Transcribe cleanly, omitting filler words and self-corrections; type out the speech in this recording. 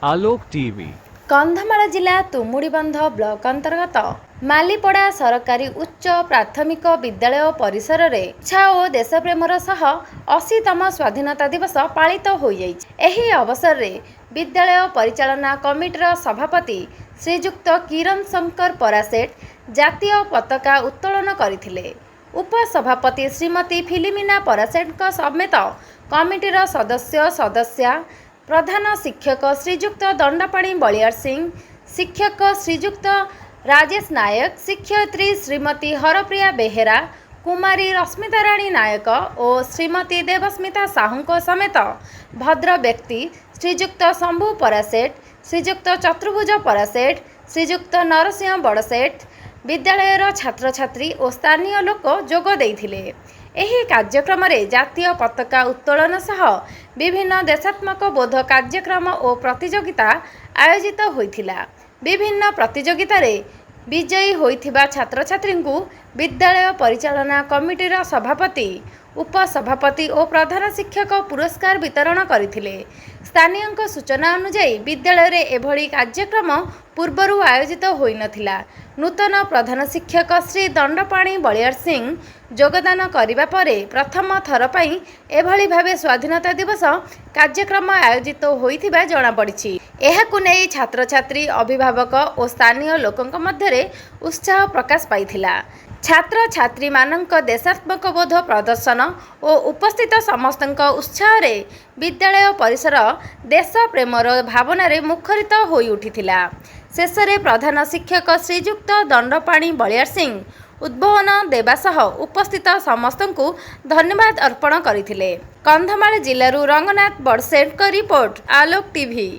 आलोक TV Kandhamal जिला Tumudibandh block अंतर्गत मालीपड़ा सरकारी उच्च प्राथमिक विद्यालय परिसर रे इच्छा और देशप्रेमर सह 80तम स्वाधीनता दिवस पालित हो जाइछि। एही अवसर रे विद्यालय परिचालना कमिटीर सभापति श्रीजुक्त किरण शंकर परासेठ जातीय पताका उत्तोलन करथिले। उपसभापति श्रीमती फिलिमिना परासेठ समेत कमिटीर सदस्या प्रधान शिक्षक श्रीजुक्त दंडपाणी बलियार सिंह, शिक्षक श्रीजुक्त राजेश नायक, शिक्षयित्री श्रीमती हरप्रिया बेहेरा, कुमारी रश्मिता राणी नायक और श्रीमती देवस्मिता साहू समेत भद्र व्यक्ति श्रीजुक्त शंभु परासेठ, श्रीजुक्त चतुर्भुज परासेठ, श्रीजुक्त नरसिंह बड़सेठ, विद्यालयर छात्र छात्री और स्थानीय लोक जोग देइथिले। एही कार्यक्रम रे जातीय पताका उत्तोलन सह विभिन्न देशात्मक बोध कार्यक्रम और प्रतियोगिता आयोजित होइथिला। विभिन्न प्रतियोगिता रे विजयी होइथिबा छात्र छात्री को विद्यालय परिचालना कमिटीर सभापति, उपसभापति और प्रधान शिक्षक पुरस्कार वितरण करथिले। स्थानीय सूचना अनुसार विद्यालय रे एभली कार्यक्रम पूर्वरु आयोजित होई नथिला। नूतन प्रधान शिक्षक श्री दंडपाणी बलियार सिंह योगदान करिबा परे प्रथम थर पई एभली भावे स्वाधीनता दिवस कार्यक्रम आयोजित होइथिबा जणा पड़िछि। एहाकु नै छात्र छात्री, अभिभावक और स्थानीय लोकंक मध्यरे उत्साह प्रकाश पाइथिला। छात्र छात्री मानक देशात्मक बोध प्रदर्शन और उपस्थित समस्तक उत्साह रे विद्यालय परिसर देश प्रेमर भावना रे मुखरित होई उठिथिला। शेष रे प्रधान शिक्षक श्रीजुक्त दंडपाणी बलियार सिंह उद्बोधन देवा सह उपस्थित समस्त को धन्यवाद अर्पण करथिले। कंधमाल जिल्लारू रंगनाथ बड़सेठ का रिपोर्ट, आलोक टीवी।